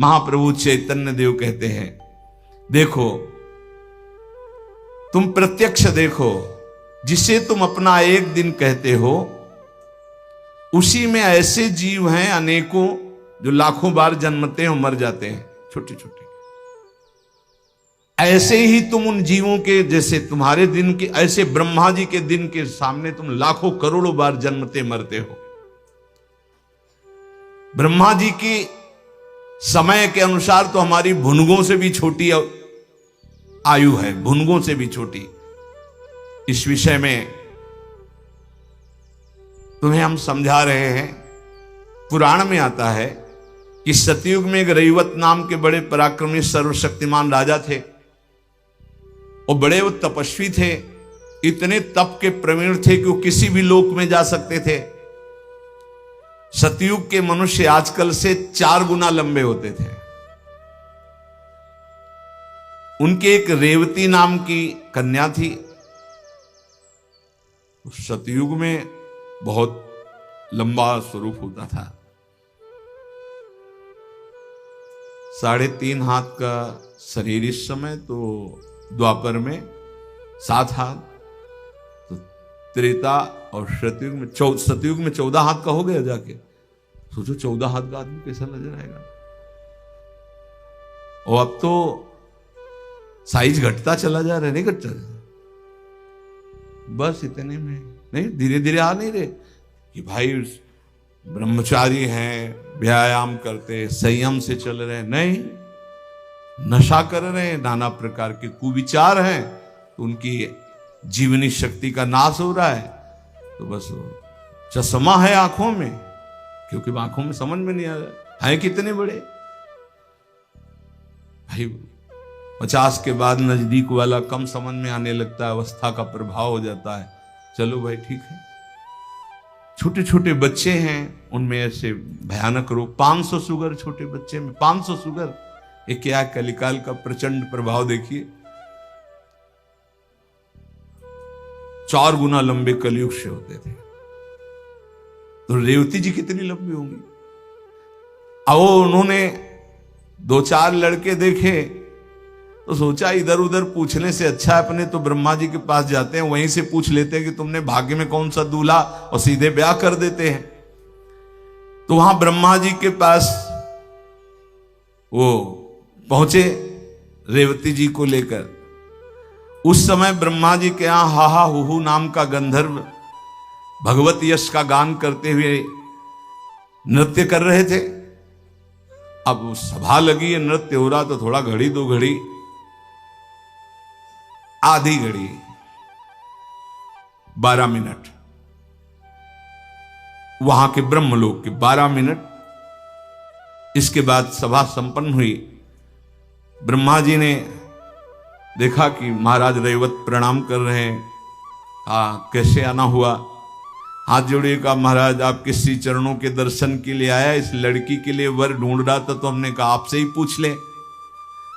महाप्रभु चैतन्य देव कहते हैं, देखो तुम प्रत्यक्ष देखो, जिसे तुम अपना एक दिन कहते हो, उसी में ऐसे जीव हैं अनेकों जो लाखों बार जन्मते हैं और मर जाते हैं, छोटे छोटे। ऐसे ही तुम उन जीवों के, जैसे तुम्हारे दिन के, ऐसे ब्रह्मा जी के दिन के सामने तुम लाखों करोड़ों बार जन्मते मरते हो। ब्रह्मा जी की समय के अनुसार तो हमारी भुनगों से भी छोटी आयु है, भुनगों से भी छोटी। इस विषय में तुम्हें हम समझा रहे हैं। पुराण में आता है कि सतयुग में एक रैवत नाम के बड़े पराक्रमी सर्वशक्तिमान राजा थे और बड़े वो तपस्वी थे, इतने तप के प्रवीण थे कि वो किसी भी लोक में जा सकते थे। सतयुग के मनुष्य आजकल से 4 गुना लंबे होते थे। उनके एक रेवती नाम की कन्या थी। सतयुग में बहुत लंबा स्वरूप होता था, 3.5 हाथ का शरीर इस समय, तो द्वापर में 7 हाथ, तो त्रेता और सतयुग में 14 हाथ का हो गया जाके। सोचो 14 हाथ का आदमी कैसा नजर आएगा। और अब तो साइज घटता चला जा रहा है, नहीं घटता, बस इतने में नहीं, धीरे धीरे आ नहीं रहे कि भाई ब्रह्मचारी हैं, व्यायाम करते, संयम से चल रहे, नहीं, नशा कर रहे हैं, नाना प्रकार के कुविचार हैं, तो उनकी जीवनी शक्ति का नाश हो रहा है। तो बस चश्मा है आंखों में, क्योंकि आंखों में समझ में नहीं आ रहा है कितने बड़े। भाई 50 के बाद नजदीक वाला कम समझ में आने लगता है, अवस्था का प्रभाव हो जाता है। चलो भाई ठीक है, छोटे छोटे बच्चे हैं, उनमें ऐसे भयानक रोग, 500 शुगर, छोटे बच्चे में 500 शुगर, ये क्या कलिकाल का प्रचंड प्रभाव देखिए। 4 गुना लंबे कलयुग से होते थे। तो रेवती जी कितनी लंबी होंगी। आओ, उन्होंने 2-4 लड़के देखे तो सोचा इधर उधर पूछने से अच्छा है अपने तो ब्रह्मा जी के पास जाते हैं, वहीं से पूछ लेते हैं कि तुमने भाग्य में कौन सा दूल्हा, और सीधे ब्याह कर देते हैं। तो वहां ब्रह्मा जी के पास वो पहुंचे रेवती जी को लेकर। उस समय ब्रह्मा जी के यहां हाहा हुहू नाम का गंधर्व भगवत यश का गान करते हुए नृत्य कर रहे थे। अब सभा लगी है, नृत्य हो रहा, तो थोड़ा घड़ी 2 घड़ी, आधी घड़ी, 12 मिनट, वहां के ब्रह्मलोक के 12 मिनट। इसके बाद सभा संपन्न हुई। ब्रह्मा जी ने देखा कि महाराज रैवत प्रणाम कर रहे हैं। कैसे आना हुआ? हाथ जोड़िए, कहा महाराज आपके श्री चरणों के दर्शन के लिए आया, इस लड़की के लिए वर ढूंढ रहा था, तो हमने कहा आपसे ही पूछ लें,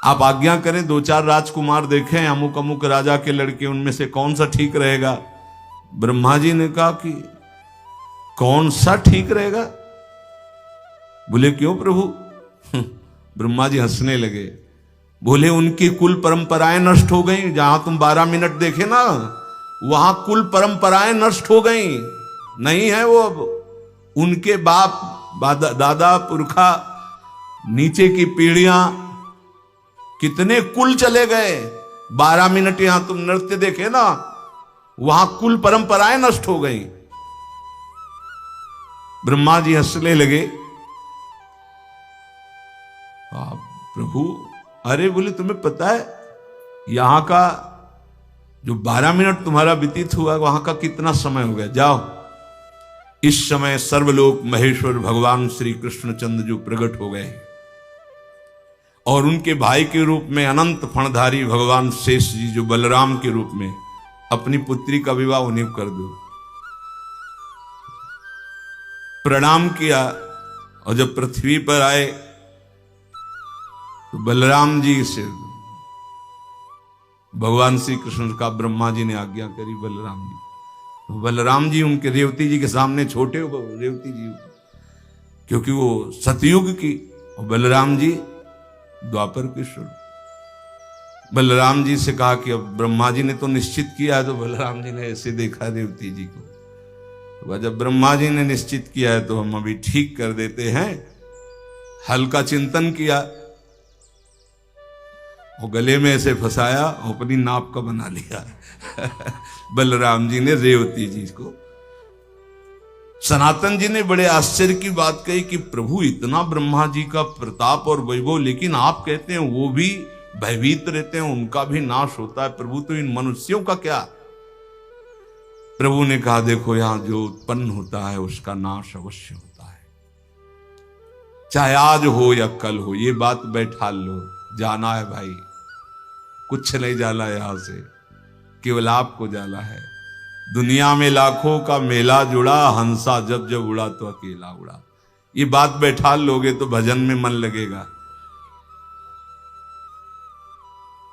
आप आज्ञा करें। 2-4 राजकुमार देखें, अमुक अमुक राजा के लड़के, उनमें से कौन सा ठीक रहेगा। ब्रह्मा जी ने कहा कि कौन सा ठीक रहेगा? बोले क्यों प्रभु? ब्रह्मा जी हंसने लगे, बोले उनकी कुल परंपराएं नष्ट हो गई। जहां तुम 12 मिनट देखे ना, वहां कुल परंपराएं नष्ट हो गई, नहीं है वो अब। उनके बाप दादा पुरखा, नीचे की पीढ़ियां, कितने कुल चले गए। 12 मिनट यहां तुम नृत्य देखे ना, वहां कुल परंपराएं नष्ट हो गई। ब्रह्मा जी हंसने लगे। प्रभु, अरे बोले तुम्हें पता है यहां का जो 12 मिनट तुम्हारा व्यतीत हुआ, वहां का कितना समय हो गया? जाओ, इस समय सर्वलोक महेश्वर भगवान श्री कृष्णचंद्र जो प्रकट हो गए, और उनके भाई के रूप में अनंत फणधारी भगवान शेष जी जो बलराम के रूप में, अपनी पुत्री का विवाह उन्हें कर दो। प्रणाम किया, और जब पृथ्वी पर आए तो बलराम जी से भगवान श्री कृष्ण का ब्रह्मा जी ने आज्ञा करी। बलराम जी उनके रेवती जी के सामने छोटे हो, रेवती जी क्योंकि वो सतयुग की, और बलराम जी द्वापर के शुरू। बलराम जी से कहा कि अब ब्रह्मा जी ने तो निश्चित किया है, तो बलराम जी ने ऐसे देखा रेवती जी को, तो जब ब्रह्मा जी ने निश्चित किया है तो हम अभी ठीक कर देते हैं। हल्का चिंतन किया और गले में ऐसे फंसाया और अपनी नाप का बना लिया बलराम जी ने रेवती जी को। सनातन जी ने बड़े आश्चर्य की बात कही कि प्रभु इतना ब्रह्मा जी का प्रताप और वैभव, लेकिन आप कहते हैं वो भी भयभीत रहते हैं, उनका भी नाश होता है, प्रभु तो इन मनुष्यों का क्या। प्रभु ने कहा देखो यहां जो उत्पन्न होता है उसका नाश अवश्य होता है, चाहे आज हो या कल हो, ये बात बैठा लो। जाना है भाई, कुछ नहीं जाना यहां से, केवल आपको जाना है। दुनिया में लाखों का मेला जुड़ा, हंसा जब जब उड़ा तो अकेला उड़ा। ये बात बैठा लोगे तो भजन में मन लगेगा।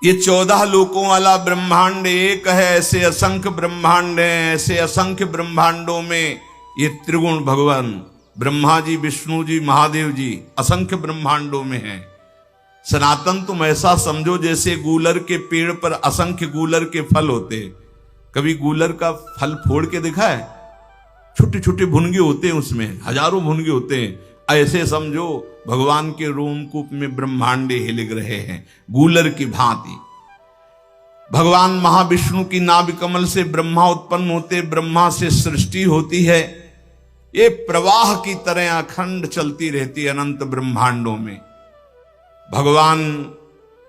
ये 14 लोकों वाला ब्रह्मांड एक है, ऐसे असंख्य ब्रह्मांड हैं। ऐसे असंख्य ब्रह्मांडों में ये त्रिगुण भगवान ब्रह्मा जी, विष्णु जी, महादेव जी असंख्य ब्रह्मांडों में हैं। सनातन तुम ऐसा समझो जैसे गूलर के पेड़ पर असंख्य गूलर के फल होते। कभी गूलर का फल फोड़ के देखा है? छोटे छोटे भुनगे होते हैं, उसमें हजारों भुनगे होते हैं। ऐसे समझो भगवान के रोमकूप में ब्रह्मांडे हिलग रहे हैं गूलर की भांति। भगवान महाविष्णु की नाभि कमल से ब्रह्मा उत्पन्न होते, ब्रह्मा से सृष्टि होती है। ये प्रवाह की तरह अखंड चलती रहती अनंत ब्रह्मांडों में। भगवान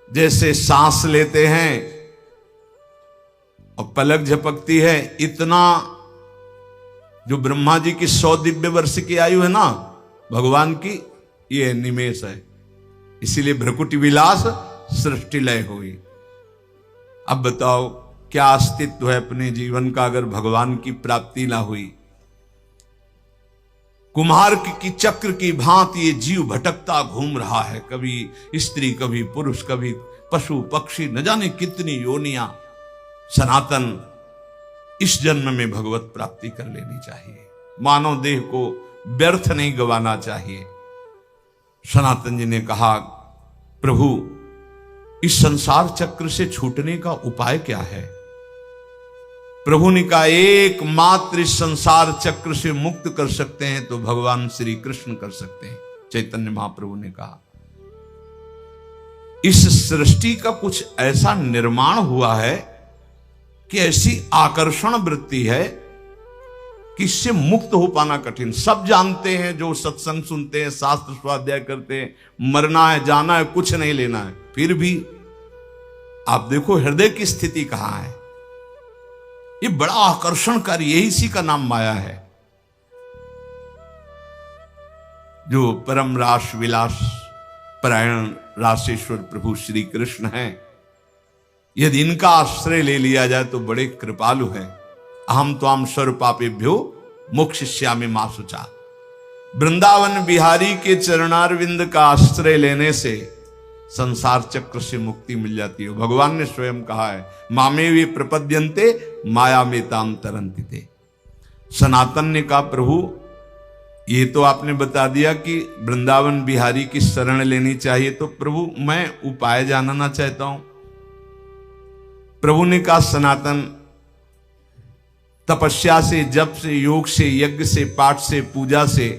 जैसे सांस लेते हैं और पलक झपकती है, इतना जो ब्रह्मा जी की 100 दिव्य वर्ष की आयु है ना, भगवान की ये निमेष है। इसीलिए भ्रकुटी विलास सृष्टि लय हुई। अब बताओ क्या अस्तित्व है अपने जीवन का अगर भगवान की प्राप्ति ना हुई। कुम्हार की चक्र की भांति ये जीव भटकता घूम रहा है, कभी स्त्री कभी पुरुष कभी पशु पक्षी, न जाने कितनी योनियां। सनातन इस जन्म में भगवत प्राप्ति कर लेनी चाहिए, मानव देह को व्यर्थ नहीं गवाना चाहिए। सनातन जी ने कहा प्रभु इस संसार चक्र से छूटने का उपाय क्या है? प्रभु ने कहा एकमात्र इस संसार चक्र से मुक्त कर सकते हैं तो भगवान श्री कृष्ण कर सकते हैं। चैतन्य महाप्रभु ने कहा इस सृष्टि का कुछ ऐसा निर्माण हुआ है कि ऐसी आकर्षण वृत्ति है कि इससे मुक्त हो पाना कठिन। सब जानते हैं, जो सत्संग सुनते हैं, शास्त्र स्वाध्याय करते हैं, मरना है जाना है कुछ नहीं लेना है, फिर भी आप देखो हृदय की स्थिति कहां है। ये बड़ा आकर्षणकारी, यही इसी का नाम माया है। जो परम रास विलास परायण रासेश्वर प्रभु श्री कृष्ण हैं, यदि इनका आश्रय ले लिया जाए तो बड़े कृपालु है। अहम त्वाम सर्व पापेभ्यो मोक्षयिष्यामि मा शुचा। वृंदावन बिहारी के चरणारविंद का आश्रय लेने से संसार चक्र से मुक्ति मिल जाती है। भगवान ने स्वयं कहा है मामे वे प्रपद्यन्ते माया में ताम तरन्ति ते। सनातन ने कहा प्रभु ये तो आपने बता दिया कि वृंदावन बिहारी की शरण लेनी चाहिए, तो प्रभु मैं उपाय जानना चाहता हूं। प्रभु ने कहा सनातन तपस्या से, जप से, योग से, यज्ञ से, पाठ से, पूजा से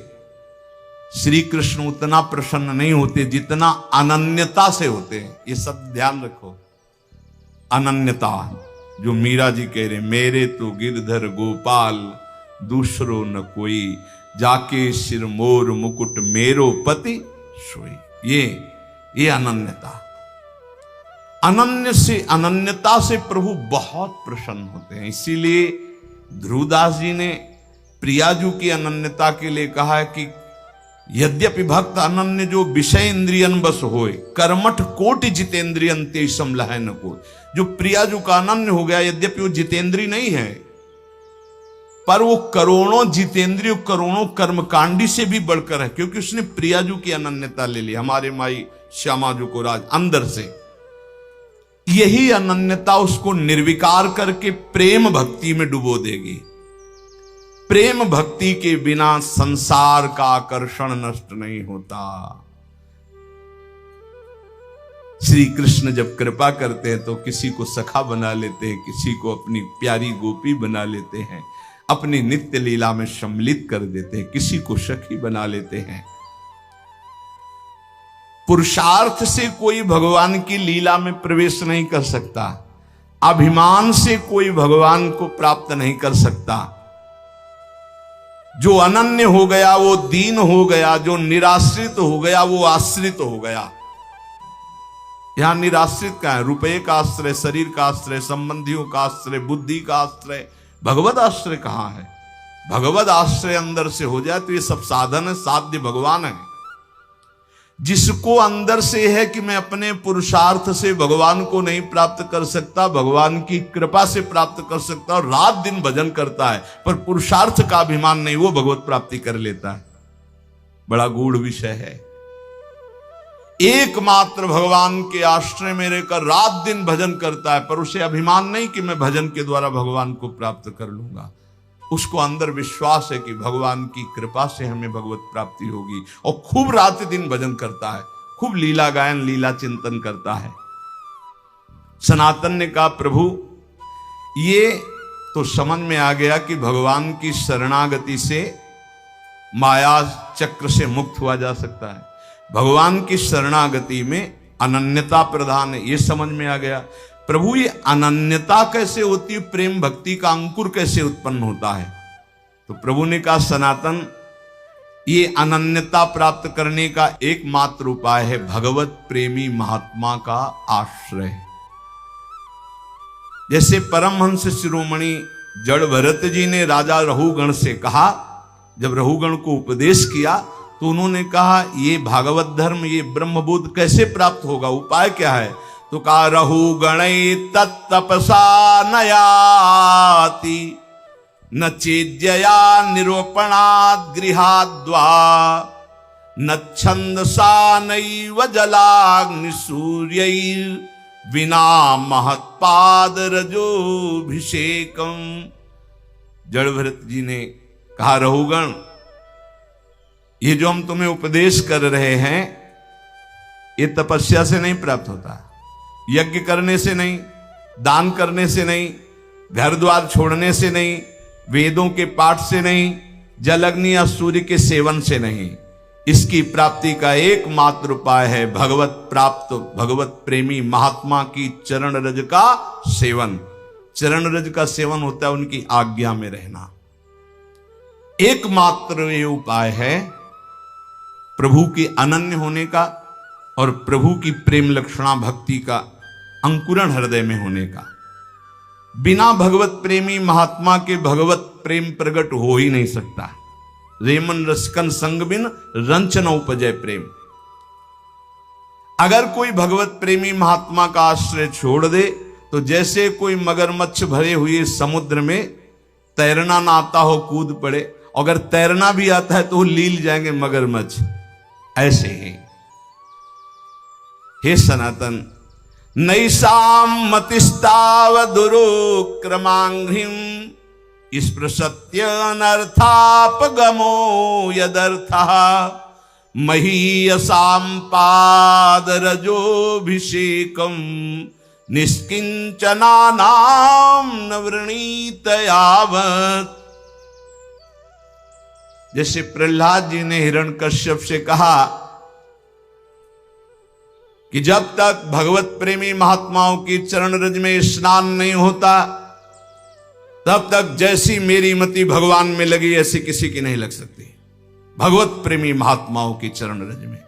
श्री कृष्ण उतना प्रसन्न नहीं होते जितना अनन्यता से होते हैं। ये सब ध्यान रखो। अनन्यता जो मीरा जी कह रहे, मेरे तो गिरधर गोपाल दूसरो न कोई, जाके सिर मोर मुकुट मेरो पति सोई। ये अनन्यता, अनन्य से, अनन्यता से प्रभु बहुत प्रसन्न होते हैं। इसीलिए ध्रुवदास जी ने प्रियाजू की अनन्यता के लिए कहा है कि यद्यपि भक्त अनन्य जो विषय इंद्रियन बस होए, कर्मठ कोटि जितेंद्रियन ते समलह न को। जो प्रियाजू का अनन्य हो गया, यद्यपि वो जितेंद्री नहीं है, पर वो करोड़ों जितेंद्रिय, करोड़ों कर्मकांडी से भी बढ़कर है, क्योंकि उसने प्रियाजू की अनन्यता ले ली। हमारे माई श्यामाजू को राज अंदर से यही अनन्यता उसको निर्विकार करके प्रेम भक्ति में डुबो देगी। प्रेम भक्ति के बिना संसार का आकर्षण नष्ट नहीं होता। श्री कृष्ण जब कृपा करते हैं तो किसी को सखा बना लेते हैं, किसी को अपनी प्यारी गोपी बना लेते हैं, अपनी नित्य लीला में सम्मिलित कर देते हैं, किसी को सखी बना लेते हैं। पुरुषार्थ से कोई भगवान की लीला में प्रवेश नहीं कर सकता, अभिमान से कोई भगवान को प्राप्त नहीं कर सकता। जो अनन्य हो गया वो दीन हो गया, जो निराश्रित हो गया वो आश्रित हो गया। यहां निराश्रित का है, रुपये का आश्रय, शरीर का आश्रय, संबंधियों का आश्रय, बुद्धि का आश्रय, भगवत आश्रय कहां है? भगवत आश्रय अंदर से हो जाए तो ये सब साधन है, साध्य भगवान है। जिसको अंदर से है कि मैं अपने पुरुषार्थ से भगवान को नहीं प्राप्त कर सकता, भगवान की कृपा से प्राप्त कर सकता, और रात दिन भजन करता है पर पुरुषार्थ का अभिमान नहीं, वो भगवत प्राप्ति कर लेता है। बड़ा गूढ़ विषय है। एकमात्र भगवान के आश्रय में रहकर रात दिन भजन करता है पर उसे अभिमान नहीं कि मैं भजन के द्वारा भगवान को प्राप्त कर लूंगा। उसको अंदर विश्वास है कि भगवान की कृपा से हमें भगवत प्राप्ति होगी, और खूब रात दिन भजन करता है, खूब लीला गायन, लीला चिंतन करता है। सनातन ने कहा प्रभु ये तो समझ में आ गया कि भगवान की शरणागति से माया चक्र से मुक्त हुआ जा सकता है, भगवान की शरणागति में अनन्यता प्रधान है, ये समझ में आ गया। प्रभु ये अनन्यता कैसे होती है, प्रेम भक्ति का अंकुर कैसे उत्पन्न होता है? तो प्रभु ने कहा सनातन ये अनन्यता प्राप्त करने का एकमात्र उपाय है भगवत प्रेमी महात्मा का आश्रय। जैसे परमहंस शिरोमणि जड़ भरत जी ने राजा रहुगण से कहा, जब रहुगण को उपदेश किया तो उन्होंने कहा ये भागवत धर्म, ये ब्रह्मबोध कैसे प्राप्त होगा, उपाय क्या है? तो कहा रहुगणै तत्तपसा नयाति न चेद्यया निरूपणात् गृहाद्वा न छंदसा नैव जलाग्निसूर्यैर् विना महत्पाद रजोभिषेकम। जड़ भरत जी ने कहा रहुगण ये जो हम तुम्हें उपदेश कर रहे हैं ये तपस्या से नहीं प्राप्त होता, यज्ञ करने से नहीं, दान करने से नहीं, घर द्वार छोड़ने से नहीं, वेदों के पाठ से नहीं, जल अग्नि या सूर्य के सेवन से नहीं। इसकी प्राप्ति का एकमात्र उपाय है भगवत प्राप्त, भगवत प्रेमी महात्मा की चरण रज का सेवन। चरण रज का सेवन होता है उनकी आज्ञा में रहना। एकमात्र ये उपाय है प्रभु के अनन्य होने का और प्रभु की प्रेम लक्षणा भक्ति का अंकुरण हृदय में होने का। बिना भगवत प्रेमी महात्मा के भगवत प्रेम प्रकट हो ही नहीं सकता। रेमन रसकन संग बिन रंच न उपजय प्रेम। अगर कोई भगवत प्रेमी महात्मा का आश्रय छोड़ दे तो जैसे कोई मगरमच्छ भरे हुए समुद्र में तैरना ना आता हो कूद पड़े, अगर तैरना भी आता है तो वो लील जाएंगे मगरमच्छ। ऐसे ही हे सनातन नैषाम मतिस्ताव दुरुक्रमांघ्रिम स्पृशत्य अनर्थापगमो यदर्थः महीयसाम पादरजोभिषेकम निष्किंचनानाम न वृणीत यावत्। जैसे प्रहलाद जी ने हिरण्यकश्यप से कहा कि जब तक भगवत प्रेमी महात्माओं की चरण रज में स्नान नहीं होता तब तक जैसी मेरी मति भगवान में लगी ऐसी किसी की नहीं लग सकती। भगवत प्रेमी महात्माओं की चरण रज में,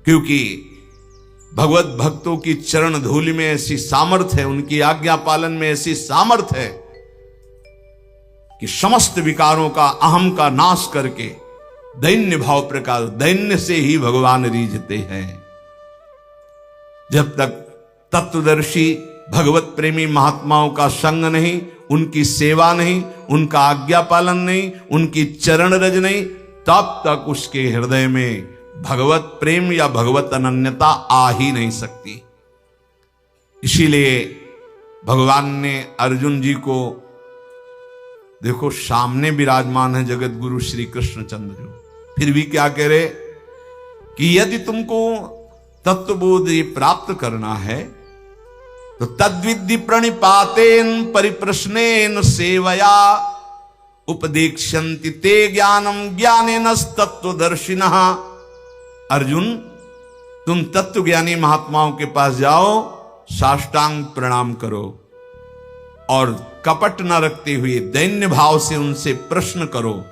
क्योंकि भगवत भक्तों की चरण धूलि में ऐसी सामर्थ्य है, उनकी आज्ञा पालन में ऐसी सामर्थ्य है कि समस्त विकारों का, अहम का नाश करके दैन्य भाव प्रकार, दैन्य से ही भगवान रीझते हैं। जब तक तत्वदर्शी भगवत प्रेमी महात्माओं का संग नहीं, उनकी सेवा नहीं, उनका आज्ञा पालन नहीं, उनकी चरण रज नहीं, तब तक उसके हृदय में भगवत प्रेम या भगवत अनन्यता आ ही नहीं सकती। इसीलिए भगवान ने अर्जुन जी को, देखो सामने विराजमान है जगत गुरु श्री कृष्णचंद्र, फिर भी क्या कह रहे कि यदि तुमको तत्वबोध ये प्राप्त करना है तो तद्विद्धि प्रणिपातेन परिप्रश्नेन सेवया उपदेक्ष्यन्ति ते ज्ञानम ज्ञानेनस्तत्वदर्शिनः। अर्जुन, तुम तत्वज्ञानी महात्माओं के पास जाओ, साष्टांग प्रणाम करो और कपट न रखते हुए दैन्य भाव से उनसे प्रश्न करो,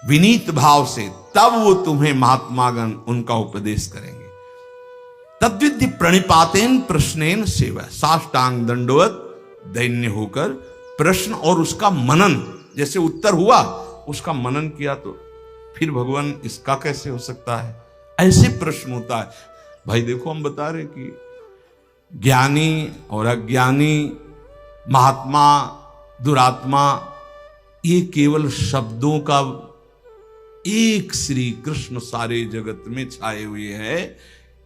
विनीत भाव से, तब वो तुम्हें महात्मागण उनका उपदेश करेंगे। तद्विद्धि प्रणिपातेन प्रश्नेन सेवा, साष्टांग दंडवत दैन्य होकर प्रश्न और उसका मनन, जैसे उत्तर हुआ उसका मनन किया तो फिर भगवान इसका कैसे हो सकता है, ऐसे प्रश्न होता है। भाई देखो, हम बता रहे कि ज्ञानी और अज्ञानी, महात्मा, दुरात्मा, ये केवल शब्दों का एक श्री कृष्ण सारे जगत में छाए हुए है।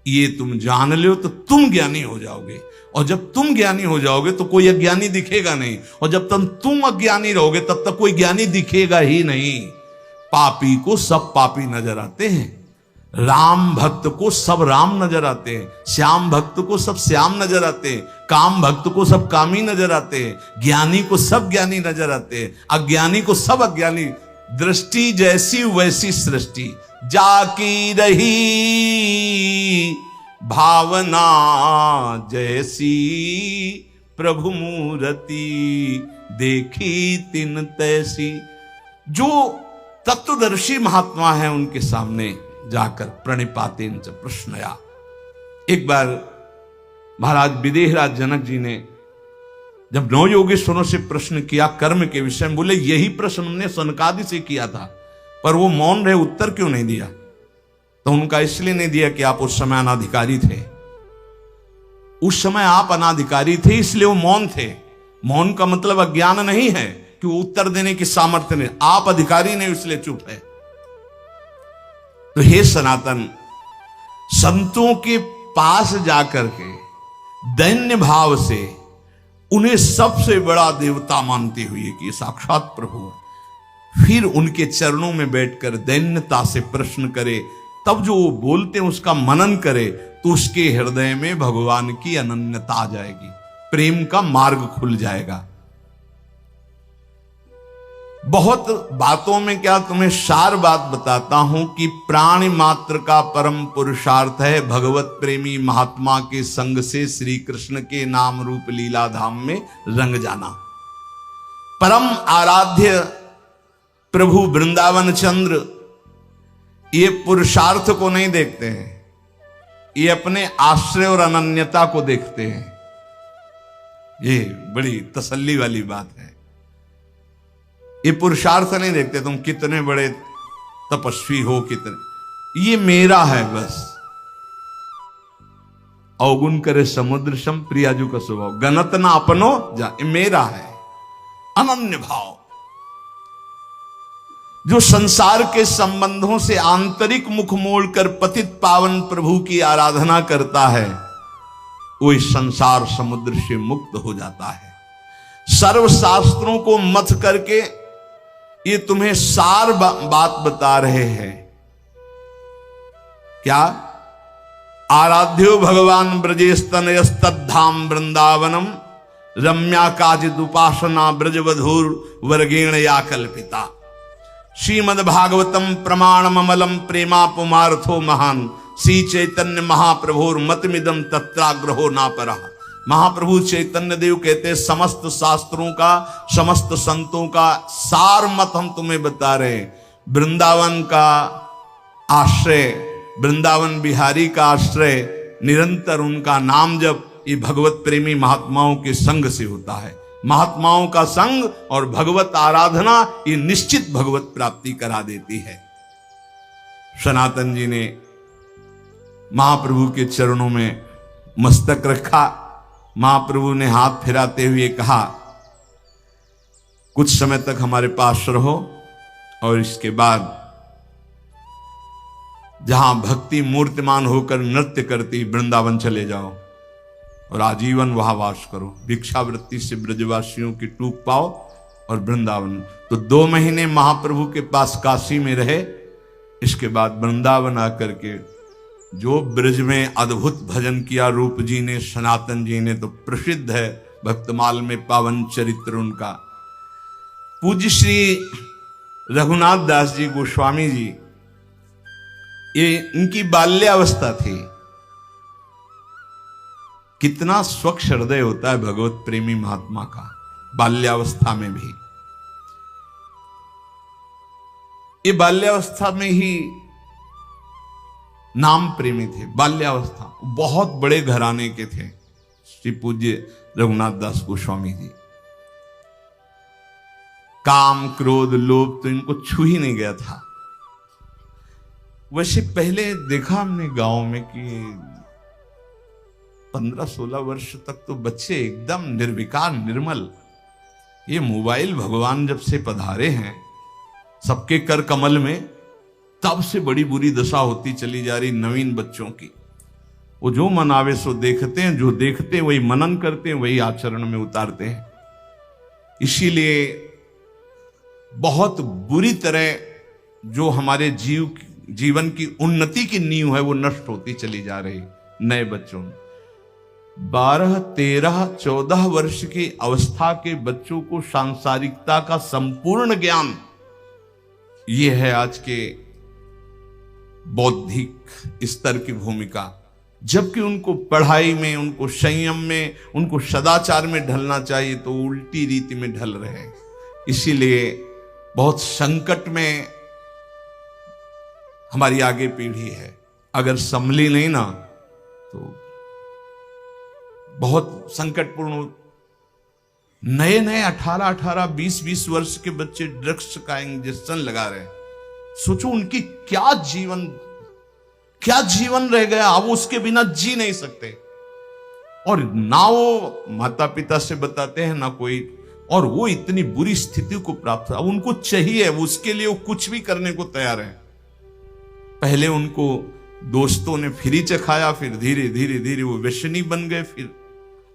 ये तुम जान लो तो तुम ज्ञानी हो जाओगे, और जब तुम ज्ञानी हो जाओगे तो कोई अज्ञानी दिखेगा नहीं, और जब तक तुम अज्ञानी रहोगे तब तक कोई ज्ञानी दिखेगा ही नहीं। पापी को सब पापी नजर आते हैं, राम भक्त को सब राम नजर आते हैं, श्याम भक्त को सब श्याम नजर आते हैं, काम भक्त को सब कामी नजर आते हैं, ज्ञानी को सब ज्ञानी नजर आते हैं, अज्ञानी को सब अज्ञानी। दृष्टि जैसी वैसी सृष्टि, जाकी रही भावना जैसी, प्रभु मूर्ति देखी तिन तैसी। जो तत्वदर्शी महात्मा है उनके सामने जाकर प्रणिपातेन च प्रश्नया। एक बार महाराज विदेहराज जनक जी ने जब 9 योगेश्वरों से प्रश्न किया कर्म के विषय में, बोले यही प्रश्न हमने सनकादि से किया था, पर वो मौन रहे, उत्तर क्यों नहीं दिया? तो उनका इसलिए नहीं दिया कि आप उस समय अनाधिकारी थे। उस समय आप अनाधिकारी थे इसलिए वो मौन थे। मौन का मतलब अज्ञान नहीं है कि वो उत्तर देने की सामर्थ्य नहीं, आप अधिकारी नहीं इसलिए चुप है। तो हे सनातन, संतों के पास जाकर के दैन्य भाव से उन्हें सबसे बड़ा देवता मानते हुए कि साक्षात प्रभु है, फिर उनके चरणों में बैठकर दैन्यता से प्रश्न करे, तब जो वो बोलते हैं उसका मनन करे, तो उसके हृदय में भगवान की अनन्यता आ जाएगी, प्रेम का मार्ग खुल जाएगा। बहुत बातों में क्या तुम्हें सार बात बताता हूं कि प्राणी मात्र का परम पुरुषार्थ है भगवत प्रेमी महात्मा के संग से श्री कृष्ण के नाम रूप लीला धाम में रंग जाना। परम आराध्य प्रभु वृंदावन चंद्र ये पुरुषार्थ को नहीं देखते हैं, ये अपने आश्रय और अनन्यता को देखते हैं। ये बड़ी तसल्ली वाली बात है। ये पुरुषार्थ नहीं देखते तुम कितने बड़े तपस्वी हो, कितने, ये मेरा है बस। अवगुण करे समुद्र सम प्रियाजू का स्वभाव, गणत ना अपनो जा, ये मेरा है। अनन्य भाव जो संसार के संबंधों से आंतरिक मुख मोड़कर पतित पावन प्रभु की आराधना करता है, वो इस संसार समुद्र से मुक्त हो जाता है। सर्व शास्त्रों को मथ करके ये तुम्हें सार बात बता रहे हैं। क्या? आराध्यो भगवान ब्रजेस्तनयस्तद्धाम वृंदावनम रम्या काजिद उपासना ब्रजवधूर वर्गेण या कल्पिता। श्रीमद् भागवतम प्रमाणम अमलम प्रेमा पुमार्थो महान श्री चैतन्य महाप्रभुर मतमिदम तत्राग्रहो ना परा। महाप्रभु चैतन्य देव कहते हैं समस्त शास्त्रों का, समस्त संतों का सार मत हम तुम्हें बता रहे हैं। वृंदावन का आश्रय, वृंदावन बिहारी का आश्रय, निरंतर उनका नाम जप, ये भगवत प्रेमी महात्माओं के संग से होता है। महात्माओं का संग और भगवत आराधना ये निश्चित भगवत प्राप्ति करा देती है। सनातन जी ने महाप्रभु के चरणों में मस्तक रखा। महाप्रभु ने हाथ फिराते हुए कहा, कुछ समय तक हमारे पास रहो और इसके बाद जहां भक्ति मूर्तिमान होकर नृत्य करती वृंदावन चले जाओ और आजीवन वहां वास करो। भिक्षावृत्ति से ब्रजवासियों की टूक पाओ और वृंदावन। तो 2 महीने महाप्रभु के पास काशी में रहे। इसके बाद वृंदावन आकर के जो ब्रज में अद्भुत भजन किया रूप जी ने, सनातन जी ने, तो प्रसिद्ध है भक्तमाल में पावन चरित्र उनका। पूज्य श्री रघुनाथ दास जी गोस्वामी जी, ये इनकी बाल्यावस्था थी। कितना स्वच्छ हृदय होता है भगवत प्रेमी महात्मा का, बाल्यावस्था में भी। ये बाल्यावस्था में ही नाम प्रेमी थे। बाल्यावस्था, बहुत बड़े घराने के थे श्री पूज्य रघुनाथ दास गोस्वामी जी। काम क्रोध लोभ तो इनको छू ही नहीं गया था। वैसे पहले देखा हमने गांव में कि 15-16 वर्ष तक तो बच्चे एकदम निर्विकार निर्मल। ये मोबाइल भगवान जब से पधारे हैं सबके कर कमल में, तब से बड़ी बुरी दशा होती चली जा रही नवीन बच्चों की। वो जो मन आवे सो देखते हैं, जो देखते हैं वही मनन करते हैं, वही आचरण में उतारते हैं। इसीलिए बहुत बुरी तरह जो हमारे जीवन की उन्नति की नींव है वो नष्ट होती चली जा रही नए बच्चों में। 12, 13, 14 वर्ष की अवस्था के बच्चों को सांसारिकता का संपूर्ण ज्ञान, ये है आज के बौद्धिक स्तर की भूमिका। जबकि उनको पढ़ाई में, उनको संयम में, उनको सदाचार में ढलना चाहिए तो उल्टी रीति में ढल रहे हैं। इसीलिए बहुत संकट में हमारी आगे पीढ़ी है। अगर संभली नहीं ना तो बहुत संकटपूर्ण। नए नए 18, 20 वर्ष के बच्चे ड्रग्स का इंजेक्शन लगा रहे हैं। सोचो उनकी क्या जीवन रह गया, अब उसके बिना जी नहीं सकते। और ना वो माता पिता से बताते हैं ना कोई, और वो इतनी बुरी स्थिति को प्राप्त, अब उनको चाहिए, उसके लिए वो कुछ भी करने को तैयार है। पहले उनको दोस्तों ने फ्री चखाया, फिर धीरे धीरे वो व्यसनी बन गए। फिर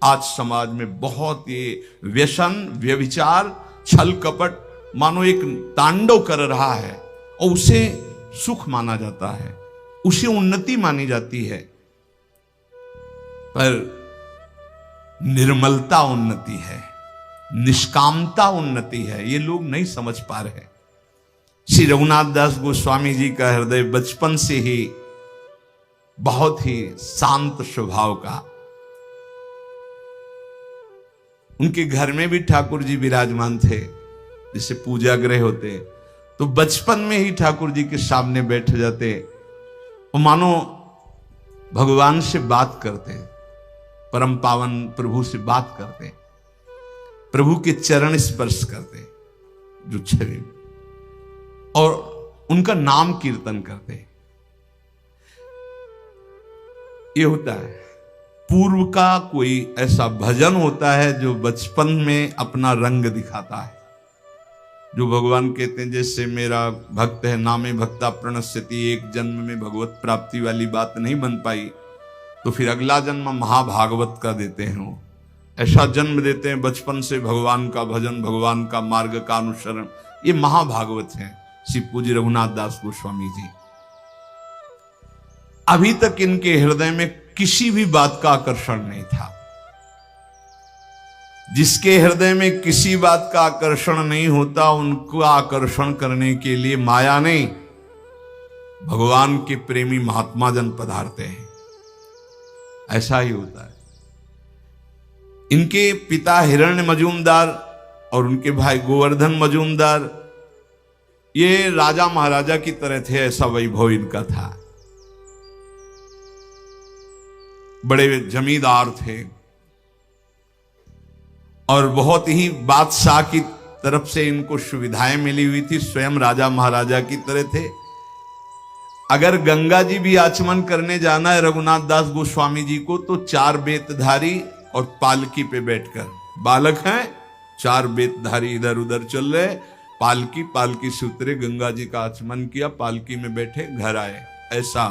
आज समाज में बहुत ये व्यसन, व्यभिचार, छल कपट मानो एक तांडव कर रहा है, और उसे सुख माना जाता है, उसे उन्नति मानी जाती है। पर निर्मलता उन्नति है, निष्कामता उन्नति है, ये लोग नहीं समझ पा रहे। श्री रघुनाथ दास गोस्वामी जी का हृदय बचपन से ही बहुत ही शांत स्वभाव का। उनके घर में भी ठाकुर जी विराजमान थे, जैसे पूजा गृह होते, तो बचपन में ही ठाकुर जी के सामने बैठ जाते और मानो भगवान से बात करते, परम पावन प्रभु से बात करते, प्रभु के चरण स्पर्श करते जो छवि, और उनका नाम कीर्तन करते। ये होता है पूर्व का कोई ऐसा भजन होता है जो बचपन में अपना रंग दिखाता है, जो भगवान कहते हैं जैसे मेरा भक्त है नामे भक्ता प्रणश्यति, एक जन्म में भगवत प्राप्ति वाली बात नहीं बन पाई तो फिर अगला जन्म महाभागवत का देते हैं। वो ऐसा जन्म देते हैं बचपन से भगवान का भजन, भगवान का मार्ग का अनुसरण, ये महाभागवत है श्री पूज्य रघुनाथ दास गोस्वामी जी। अभी तक इनके हृदय में किसी भी बात का आकर्षण नहीं था। जिसके हृदय में किसी बात का आकर्षण नहीं होता, उनको आकर्षण करने के लिए माया नहीं, भगवान के प्रेमी महात्मा जन पधारते हैं। ऐसा ही होता है। इनके पिता हिरण्य मजूमदार और उनके भाई गोवर्धन मजूमदार ये राजा महाराजा की तरह थे, ऐसा वैभव इनका था। बड़े जमींदार थे और बहुत ही बादशाह की तरफ से इनको सुविधाएं मिली हुई थी, स्वयं राजा महाराजा की तरह थे। अगर गंगा जी भी आचमन करने जाना है रघुनाथ दास गोस्वामी जी को तो 4 बेतधारी और पालकी पे बैठकर, बालक हैं 4 बेतधारी इधर उधर चल रहे, पालकी से उतरे, गंगा जी का आचमन किया, पालकी में बैठे घर आए। ऐसा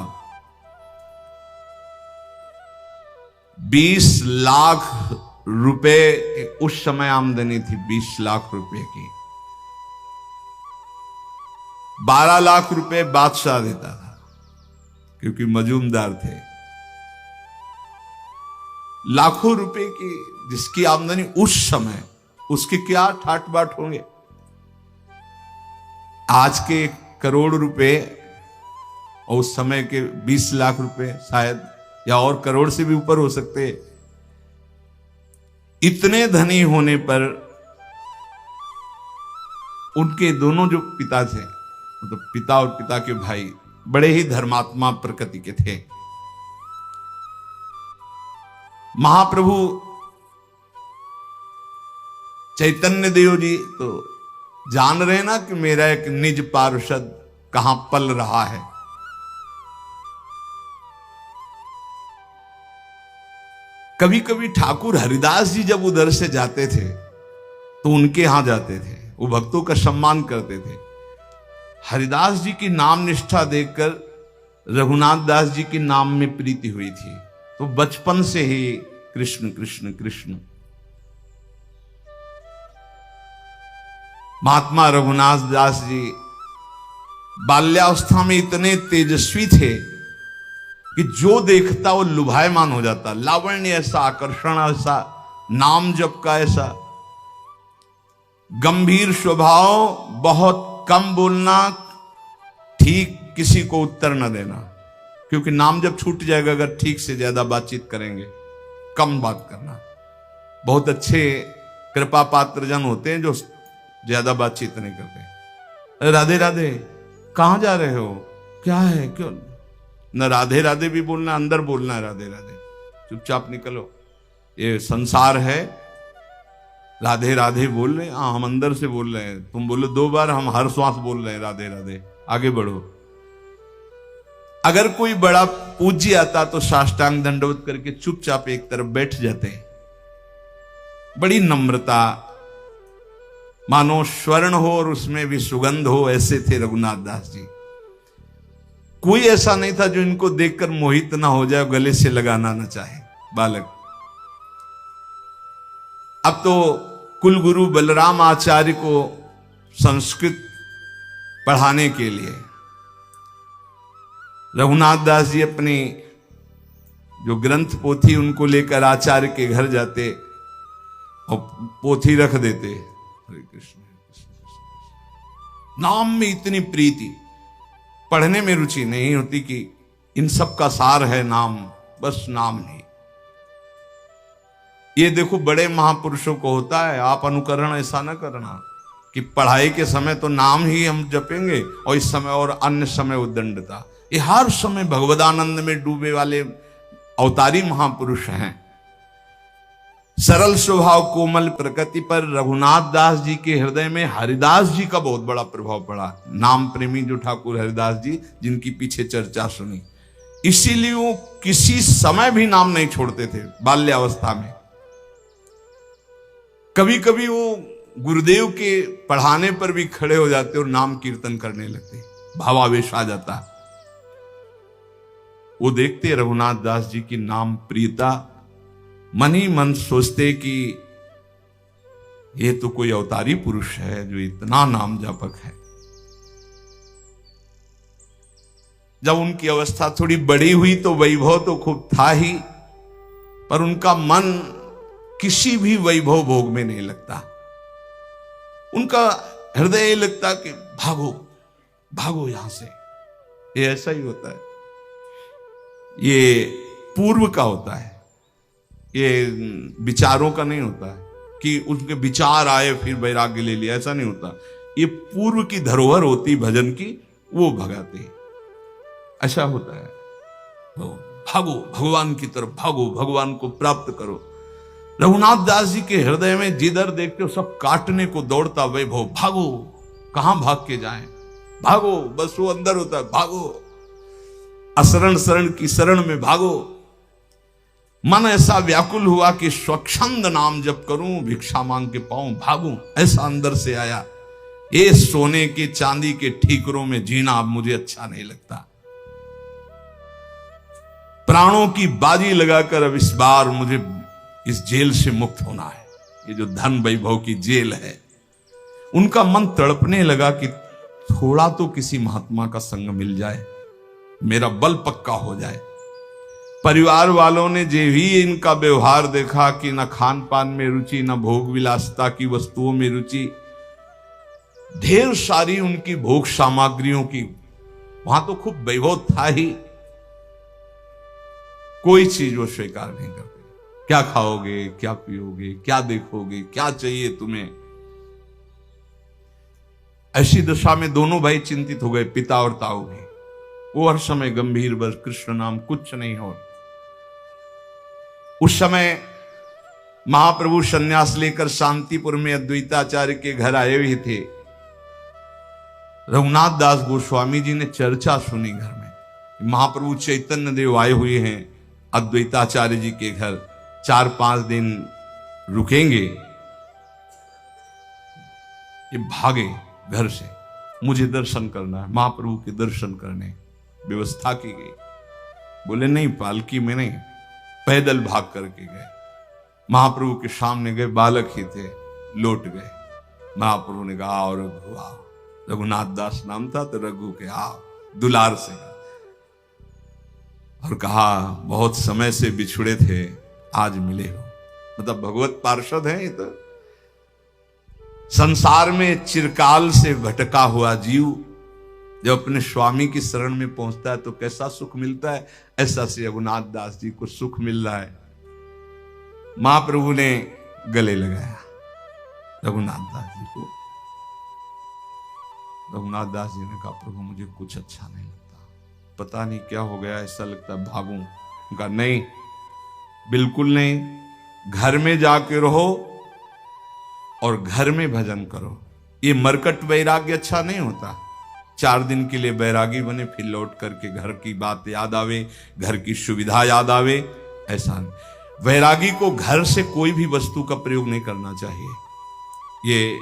20 लाख रुपए उस समय आमदनी थी, 20 लाख रुपए की। 12 लाख रुपए बादशाह देता था। क्योंकि मजूमदार थे। लाखों रुपए की जिसकी आमदनी उस समय, उसके क्या ठाट बाट होंगे। आज के करोड़ रुपए और उस समय के 20 लाख रुपए शायद, या और करोड़ से भी ऊपर हो सकते। इतने धनी होने पर उनके दोनों जो पिता थे, मतलब पिता और पिता के भाई, बड़े ही धर्मात्मा प्रकृति के थे। महाप्रभु चैतन्य देव जी तो जान रहे ना कि मेरा एक निज पार्षद कहां पल रहा है। कभी कभी ठाकुर हरिदास जी जब उधर से जाते थे तो उनके यहां जाते थे, वो भक्तों का सम्मान करते थे। हरिदास जी की नाम निष्ठा देखकर रघुनाथ दास जी के नाम में प्रीति हुई थी, तो बचपन से ही कृष्ण कृष्ण कृष्ण। महात्मा रघुनाथ दास जी बाल्यावस्था में इतने तेजस्वी थे कि जो देखता वो लुभायमान हो जाता। लावण्य ऐसा, आकर्षण ऐसा, नाम जप का ऐसा, गंभीर स्वभाव, बहुत कम बोलना, ठीक किसी को उत्तर न देना, क्योंकि नाम जब छूट जाएगा अगर ठीक से ज्यादा बातचीत करेंगे। कम बात करना। बहुत अच्छे कृपा पात्र जन होते हैं जो ज्यादा बातचीत नहीं करते। राधे राधे, कहां जा रहे हो, क्या है, क्यों न राधे राधे भी बोलना, अंदर बोलना है राधे राधे, चुपचाप निकलो, ये संसार है। राधे राधे बोल रहे हैं, हाँ हम अंदर से बोल रहे हैं, तुम बोलो 2 बार, हम हर श्वास बोल रहे हैं राधे राधे, आगे बढ़ो। अगर कोई बड़ा पूज्य आता तो साष्टांग दंडवत करके चुपचाप एक तरफ बैठ जाते। बड़ी नम्रता, मानो स्वर्ण हो और उसमें भी सुगंध हो, ऐसे थे रघुनाथ दास जी। कोई ऐसा नहीं था जो इनको देखकर मोहित ना हो जाए, गले से लगाना ना चाहे बालक। अब तो कुलगुरु बलराम आचार्य को संस्कृत पढ़ाने के लिए रघुनाथ दास जी अपनी जो ग्रंथ पोथी उनको लेकर आचार्य के घर जाते और पोथी रख देते। हरे कृष्ण, नाम में इतनी प्रीति, पढ़ने में रुचि नहीं होती कि इन सब का सार है नाम, बस नाम नहीं। ये देखो बड़े महापुरुषों को होता है, आप अनुकरण ऐसा ना करना कि पढ़ाई के समय तो नाम ही हम जपेंगे और इस समय और अन्य समय उद्दंडता। ये हर समय भगवदानंद में डूबे वाले अवतारी महापुरुष हैं। सरल स्वभाव कोमल प्रकृति पर रघुनाथ दास जी के हृदय में हरिदास जी का बहुत बड़ा प्रभाव पड़ा। नाम प्रेमी जो ठाकुर हरिदास जी, जिनकी पीछे चर्चा सुनी, इसीलिए वो किसी समय भी नाम नहीं छोड़ते थे। बाल्यावस्था में कभी कभी वो गुरुदेव के पढ़ाने पर भी खड़े हो जाते और नाम कीर्तन करने लगते, भावावेश आ जाता। वो देखते रघुनाथ दास जी की नाम प्रियता, मन ही मन सोचते कि ये तो कोई अवतारी पुरुष है जो इतना नाम जापक है। जब उनकी अवस्था थोड़ी बड़ी हुई तो वैभव तो खूब था ही, पर उनका मन किसी भी वैभव भोग में नहीं लगता। उनका हृदय लगता कि भागो भागो यहां से। ये ऐसा ही होता है, ये पूर्व का होता है, ये विचारों का नहीं होता है कि उनके विचार आए फिर वैराग्य ले लिया, ऐसा नहीं होता। ये पूर्व की धरोहर होती भजन की, वो भगाते, ऐसा होता है। तो भागो भगवान की तरफ, भागो भगवान को प्राप्त करो। रघुनाथ दास जी के हृदय में जिधर देखते हो सब काटने को दौड़ता वैभव। भागो, कहां भाग के जाएं, भागो, बस वो अंदर होता है, भागो अशरण शरण की शरण में भागो। मन ऐसा व्याकुल हुआ कि स्वच्छंद नाम जप करूं, भिक्षा मांग के पाऊं, भागूं, ऐसा अंदर से आया। ये सोने के चांदी के ठीकरों में जीना अब मुझे अच्छा नहीं लगता। प्राणों की बाजी लगाकर अब इस बार मुझे इस जेल से मुक्त होना है। ये जो धन वैभव की जेल है, उनका मन तड़पने लगा कि थोड़ा तो किसी महात्मा का संग मिल जाए। मेरा बल पक्का हो जाए। परिवार वालों ने जो भी इनका व्यवहार देखा कि न खान पान में रुचि, न भोग विलासिता की वस्तुओं में रुचि, ढेर सारी उनकी भोग सामग्रियों की, वहां तो खूब वैभव था ही, कोई चीज वो स्वीकार नहीं करते। क्या खाओगे, क्या पियोगे, क्या देखोगे, क्या चाहिए तुम्हें? ऐसी दशा में दोनों भाई चिंतित हो गए, पिता और ताऊ भी। वो हर समय गंभीर, बस कृष्ण नाम, कुछ नहीं हो। उस समय महाप्रभु संन्यास लेकर शांतिपुर में अद्वैताचार्य के घर आए हुए थे। रघुनाथ दास गोस्वामी जी ने चर्चा सुनी घर में, महाप्रभु चैतन्य देव आए हुए हैं अद्वैताचार्य जी के घर, 4-5 दिन रुकेंगे। ये भागे घर से, मुझे दर्शन करना है, महाप्रभु के दर्शन करने व्यवस्था की गई। बोले नहीं, पालकी में नहीं, पैदल भाग करके गए। महाप्रभु के सामने गए, बालक ही थे, लौट गए। महाप्रभु ने कहा, और रघु आओ। रघुनाथ दास नाम था, तो रघु के आओ, दुलार से। और कहा, बहुत समय से बिछुड़े थे, आज मिले हो। मतलब भगवत पार्षद है ये तो। संसार में चिरकाल से भटका हुआ जीव जब अपने स्वामी की शरण में पहुंचता है तो कैसा सुख मिलता है, ऐसा से रघुनाथ दास जी को सुख मिल रहा है। महाप्रभु ने गले लगाया रघुनाथ दास जी को। रघुनाथ दास जी ने कहा, प्रभु मुझे कुछ अच्छा नहीं लगता, पता नहीं क्या हो गया, ऐसा लगता है भागूं। कहा नहीं, बिल्कुल नहीं, घर में जाके रहो और घर में भजन करो। ये मरकट वैराग्य अच्छा नहीं होता। 4 दिन के लिए बैरागी बने, फिर लौट करके घर की बात याद आवे, घर की सुविधा याद आवे, ऐसा नहीं। वैरागी को घर से कोई भी वस्तु का प्रयोग नहीं करना चाहिए। ये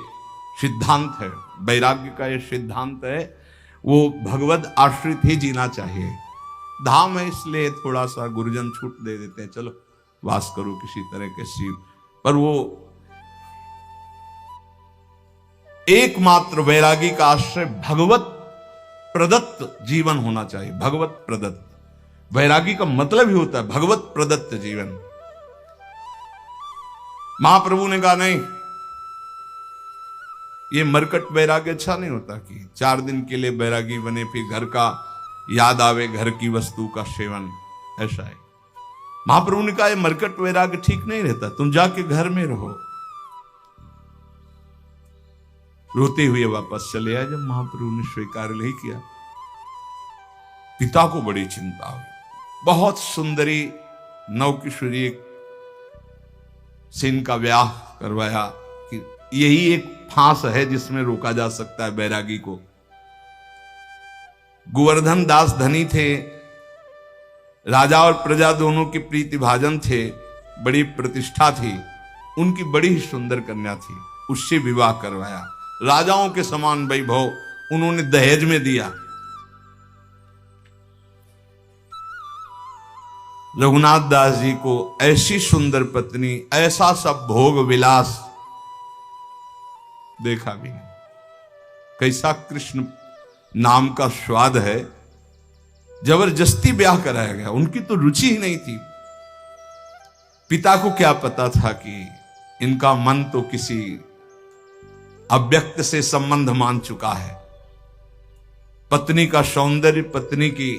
सिद्धांत है, वैराग्य का ये सिद्धांत है। वो भगवत आश्रित ही जीना चाहिए। धाम है इसलिए थोड़ा सा गुरुजन छूट दे देते हैं, चलो वास करो किसी तरह के शिव, पर वो एकमात्र वैरागी का आश्रय भगवत प्रदत्त जीवन होना चाहिए। भगवत प्रदत्त वैरागी का मतलब ही होता है भगवत प्रदत्त जीवन। महाप्रभु ने कहा नहीं, ये मरकट वैराग्य अच्छा नहीं होता कि 4 दिन के लिए वैरागी बने, फिर घर का याद आवे, घर की वस्तु का सेवन, ऐसा है। महाप्रभु ने कहा, ये मरकट वैराग्य ठीक नहीं रहता, तुम जाके घर में रहो। रोते हुए वापस चले आए। जब महाप्रभु ने स्वीकार नहीं किया, पिता को बड़ी चिंता हुई। बहुत सुंदरी नवकिशोरी से इनका व्याह करवाया कि यही एक फांस है जिसमें रोका जा सकता है बैरागी को। गोवर्धन दास धनी थे, राजा और प्रजा दोनों के प्रीति भाजन थे, बड़ी प्रतिष्ठा थी, उनकी बड़ी ही सुंदर कन्या थी, उससे विवाह करवाया। राजाओं के समान वैभव उन्होंने दहेज में दिया। रघुनाथ दास जी को ऐसी सुंदर पत्नी, ऐसा सब भोग विलास देखा भी नहीं। कैसा कृष्ण नाम का स्वाद है, जबरदस्ती ब्याह कराया गया। उनकी तो रुचि ही नहीं थी। पिता को क्या पता था कि इनका मन तो किसी अव्यक्त से संबंध मान चुका है। पत्नी का सौंदर्य, पत्नी की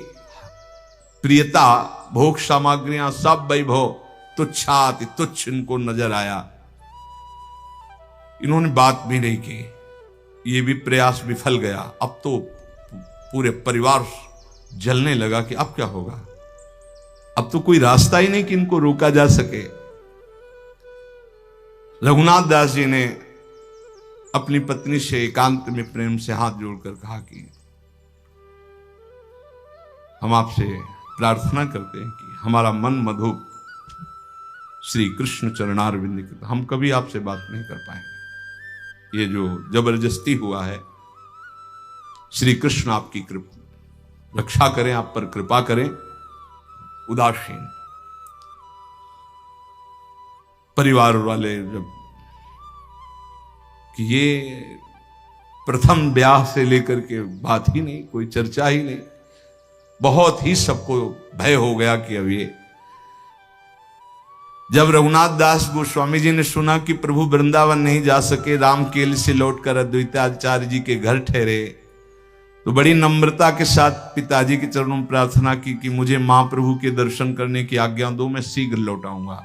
प्रियता, भोग सामग्रियां, सब वैभव तुच्छाति तुच्छ इनको नजर आया। इन्होंने बात भी नहीं की, ये भी प्रयास विफल गया। अब तो पूरे परिवार जलने लगा कि अब क्या होगा, अब तो कोई रास्ता ही नहीं कि इनको रोका जा सके। रघुनाथ दास जी ने अपनी पत्नी से एकांत में प्रेम से हाथ जोड़कर कहा कि हम आपसे प्रार्थना करते हैं कि हमारा मन मधुप श्री कृष्ण चरणारविंद के, हम कभी आपसे बात नहीं कर पाएंगे। ये जो जबरदस्ती हुआ है, श्री कृष्ण आपकी कृपा रक्षा करें, आप पर कृपा करें। उदासीन परिवार वाले जब कि ये प्रथम ब्याह से लेकर के बात ही नहीं, कोई चर्चा ही नहीं, बहुत ही सबको भय हो गया कि अब ये। जब रघुनाथ दास गोस्वामी जी ने सुना कि प्रभु वृंदावन नहीं जा सके, रामकेल से लौटकर अद्वैताचार्य जी के घर ठहरे, तो बड़ी नम्रता के साथ पिताजी के चरणों में प्रार्थना की कि मुझे महाप्रभु के दर्शन करने की आज्ञा दो, मैं शीघ्र लौट आऊंगा।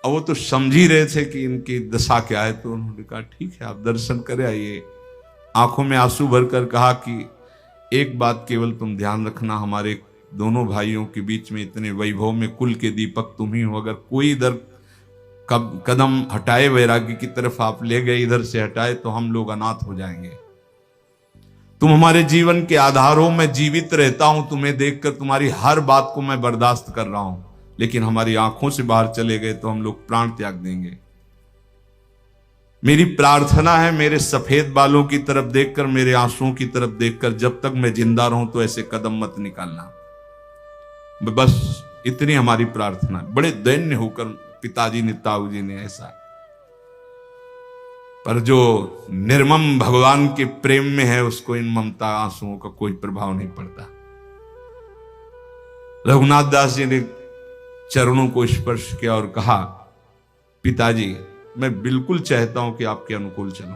अब वो तो समझ ही रहे थे कि इनकी दशा क्या है, तो उन्होंने कहा ठीक है, आप दर्शन करे आइए। आंखों में आंसू भरकर कहा कि एक बात केवल तुम ध्यान रखना, हमारे दोनों भाइयों के बीच में इतने वैभव में कुल के दीपक तुम ही हो, अगर कोई इधर कदम हटाए वैराग्य की तरफ आप ले गए, इधर से हटाए, तो हम लोग अनाथ हो जाएंगे। तुम हमारे जीवन के आधार हो, मैं जीवित रहता हूं तुम्हें देखकर, तुम्हारी हर बात को मैं बर्दाश्त कर रहा हूं, लेकिन हमारी आंखों से बाहर चले गए तो हम लोग प्राण त्याग देंगे। मेरी प्रार्थना है, मेरे सफेद बालों की तरफ देखकर, मेरे आंसुओं की तरफ देखकर, जब तक मैं जिंदा रहूं तो ऐसे कदम मत निकालना। बस इतनी हमारी प्रार्थना। बड़े दैन्य होकर पिताजी ने, ताऊ जी ने ऐसा। पर जो निर्मम भगवान के प्रेम में है, उसको इन ममता आंसुओं का कोई प्रभाव नहीं पड़ता। रघुनाथ दास जी ने चरणों को स्पर्श किया और कहा, पिताजी मैं बिल्कुल चाहता हूं कि आपके अनुकूल चलूं,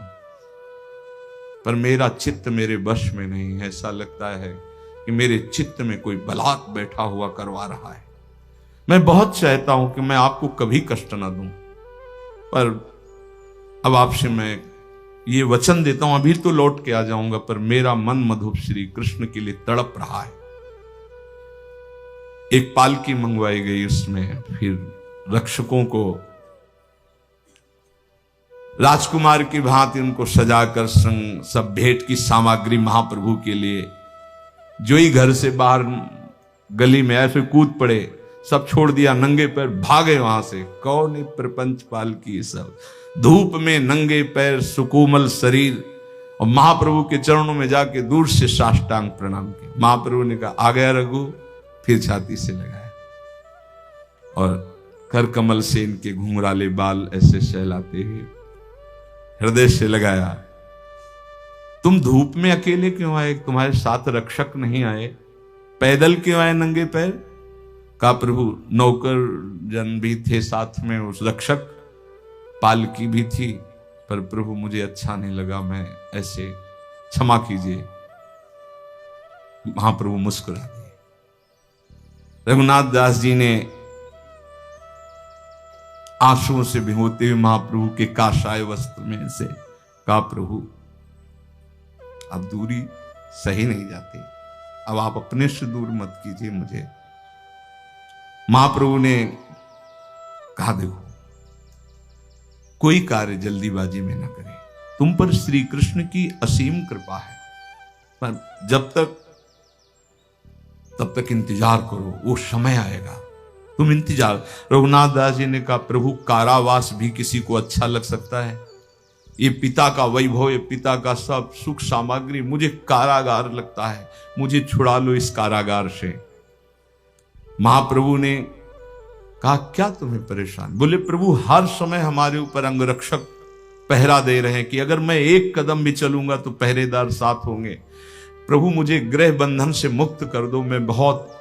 पर मेरा चित्त मेरे वश में नहीं है। ऐसा लगता है कि मेरे चित्त में कोई बलात् बैठा हुआ करवा रहा है। मैं बहुत चाहता हूं कि मैं आपको कभी कष्ट ना दूं, पर अब आपसे मैं ये वचन देता हूं, अभी तो लौट के आ जाऊंगा, पर मेरा मन मधुप श्री कृष्ण के लिए तड़प रहा है। एक पालकी मंगवाई गई, उसमें फिर रक्षकों को राजकुमार की भांति उनको सजाकर सब भेंट की सामग्री महाप्रभु के लिए, जो ही घर से बाहर गली में ऐसे कूद पड़े, सब छोड़ दिया, नंगे पैर भागे वहां से। कौन प्रपंच पाल की सब, धूप में नंगे पैर सुकोमल शरीर, और महाप्रभु के चरणों में जाके दूर से साष्टांग प्रणाम किया। महाप्रभु ने कहा, आ गया रघु, फिर छाती से लगाया और कर कमल से इनके घुंघराले बाल ऐसे सहलाते हुए हृदय से लगाया। तुम धूप में अकेले क्यों आए, तुम्हारे साथ रक्षक नहीं आए, पैदल क्यों आए नंगे पैर? कहा, प्रभु नौकर जन भी थे साथ में, उस रक्षक पालकी भी थी, पर प्रभु मुझे अच्छा नहीं लगा, मैं ऐसे, क्षमा कीजिए। महाप्रभु मुस्कुरा दिए। रघुनाथ दास जी ने आंसुओं से भिगोते हुए महाप्रभु के काशाय वस्त्र में से कहा, प्रभु अब दूरी सही नहीं जाती, अब आप अपने से दूर मत कीजिए मुझे। महाप्रभु ने कहा, देखो कोई कार्य जल्दीबाजी में ना करे, तुम पर श्री कृष्ण की असीम कृपा है, पर जब तक तब तक इंतजार करो, वो समय आएगा, तुम इंतजार। रघुनाथ दास जी ने कहा, प्रभु कारावास भी किसी को अच्छा लग सकता है? ये पिता का वैभव, ये पिता का सब सुख सामग्री मुझे कारागार लगता है, मुझे छुड़ा लो इस कारागार से। महाप्रभु ने कहा, क्या तुम्हें परेशान? बोले, प्रभु हर समय हमारे ऊपर अंगरक्षक पहरा दे रहे हैं कि अगर मैं एक कदम भी चलूंगा तो पहरेदार साथ होंगे। प्रभु मुझे गृह बंधन से मुक्त कर दो, मैं बहुत।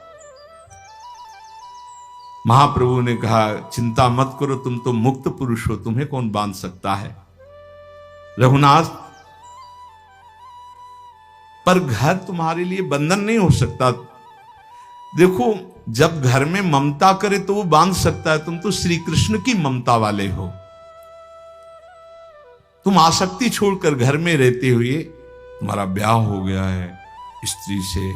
महाप्रभु ने कहा, चिंता मत करो, तुम तो मुक्त पुरुष हो, तुम्हें कौन बांध सकता है? रघुनाथ, पर घर तुम्हारे लिए बंधन नहीं हो सकता। देखो, जब घर में ममता करे तो वो बांध सकता है, तुम तो श्री कृष्ण की ममता वाले हो। तुम आसक्ति छोड़कर घर में रहते हुए, तुम्हारा ब्याह हो गया है स्त्री से,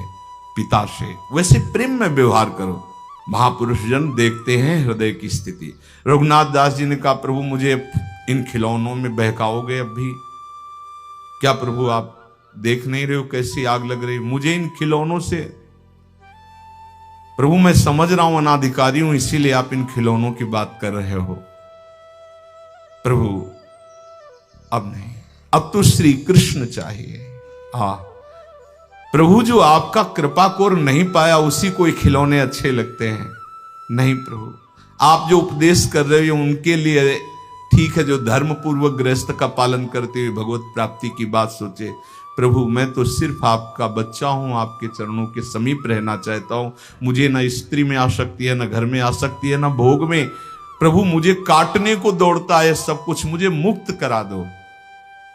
पिता से, वैसे प्रेम में व्यवहार करो। महापुरुष जन देखते हैं हृदय की स्थिति। रघुनाथ दास जी ने कहा, प्रभु मुझे इन खिलौनों में बहकाओगे अब भी? क्या प्रभु आप देख नहीं रहे हो कैसी आग लग रही मुझे इन खिलौनों से? प्रभु मैं समझ रहा हूं अनाधिकारी हूं, इसीलिए आप इन खिलौनों की बात कर रहे हो। प्रभु अब नहीं, अब तो श्री कृष्ण चाहिए। प्रभु जो आपका कृपा कोर नहीं पाया उसी को खिलौने अच्छे लगते हैं। नहीं प्रभु, आप जो उपदेश कर रहे हो उनके लिए ठीक है, जो धर्म पूर्वक गृहस्थ का पालन करते हुए भगवत प्राप्ति की बात सोचे, प्रभु मैं तो सिर्फ आपका बच्चा हूं, आपके चरणों के समीप रहना चाहता हूं। मुझे ना स्त्री में आसक्ति है, ना घर में आसक्ति है, ना भोग में। प्रभु मुझे काटने को दौड़ता है सब कुछ, मुझे मुक्त करा दो।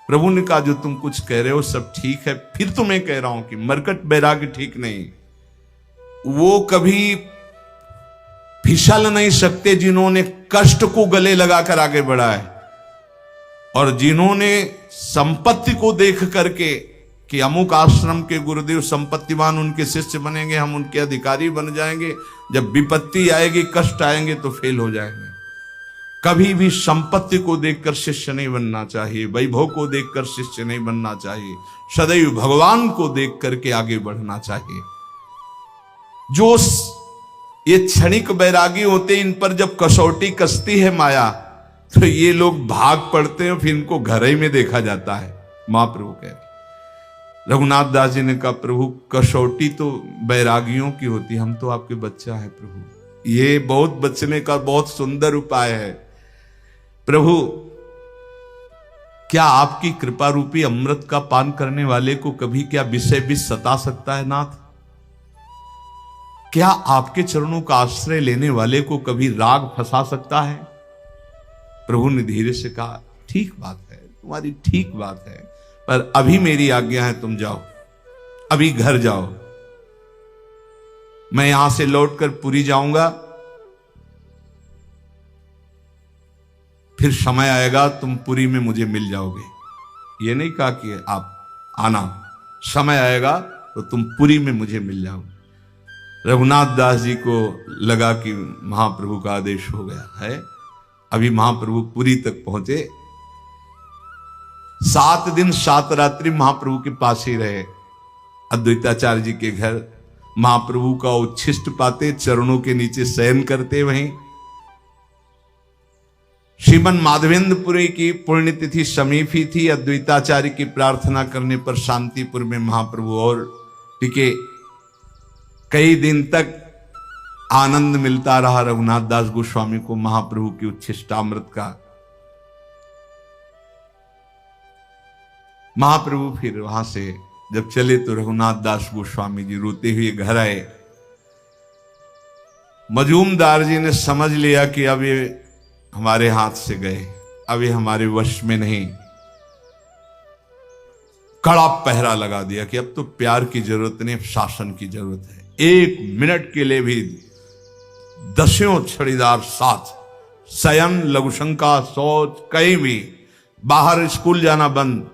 प्रभु ने कहा जो तुम कुछ कह रहे हो सब ठीक है, फिर तो मैं कह रहा हूं कि मरकट बैरागी ठीक नहीं। वो कभी फिसल नहीं सकते जिन्होंने कष्ट को गले लगाकर आगे बढ़ा है, और जिन्होंने संपत्ति को देख करके कि अमुक आश्रम के गुरुदेव संपत्तिवान, उनके शिष्य बनेंगे, हम उनके अधिकारी बन जाएंगे, जब विपत्ति आएगी, कष्ट आएंगे तो फेल हो जाएंगे। कभी भी संपत्ति को देखकर शिष्य नहीं बनना चाहिए, वैभव को देखकर शिष्य नहीं बनना चाहिए, सदैव भगवान को देख करके आगे बढ़ना चाहिए। जो ये क्षणिक बैरागी होते, इन पर जब कसौटी कसती है माया, तो ये लोग भाग पड़ते हैं, फिर इनको घर ही में देखा जाता है। महाप्रभु कह रहे, रघुनाथ दास जी ने कहा प्रभु कसौटी तो बैरागियों की होती, हम तो आपके बच्चा है प्रभु। ये बहुत बचने का बहुत सुंदर उपाय है। प्रभु क्या आपकी कृपा रूपी अमृत का पान करने वाले को कभी क्या विषय भी सता सकता है नाथ? क्या आपके चरणों का आश्रय लेने वाले को कभी राग फंसा सकता है? प्रभु ने धीरे से कहा ठीक बात है, तुम्हारी ठीक बात है, पर अभी मेरी आज्ञा है तुम जाओ, अभी घर जाओ। मैं यहां से लौटकर पुरी जाऊंगा, फिर समय आएगा तुम पुरी में मुझे मिल जाओगे। ये नहीं कहा कि आप आना, समय आएगा तो तुम पुरी में मुझे मिल जाओगे। रघुनाथ दास जी को लगा कि महाप्रभु का आदेश हो गया है। अभी महाप्रभु पुरी तक पहुंचे। 7 दिन 7 रात्रि महाप्रभु के पास ही रहे, अद्वैताचार्य जी के घर। महाप्रभु का उच्छिष्ट पाते, चरणों के नीचे शयन करते। वहीं श्रीमन माधवेंद्रपुरी की पुण्यतिथि समीप ही थी। अद्वैताचार्य की प्रार्थना करने पर शांतिपुर में महाप्रभु और टिके। कई दिन तक आनंद मिलता रहा रघुनाथ दास गोस्वामी को महाप्रभु की उच्छिष्टामृत का। महाप्रभु फिर वहां से जब चले तो रघुनाथ दास गोस्वामी जी रोते हुए घर आए। मजूमदार जी ने समझ लिया कि अब ये हमारे हाथ से गए, अब ये हमारे वश में नहीं। कड़ा पहरा लगा दिया कि अब तो प्यार की जरूरत नहीं, शासन की जरूरत है। 1 मिनट के लिए भी दसियों छड़ीदार साथ, शयन, लघुशंका, शौच, कहीं भी बाहर, स्कूल जाना बंद,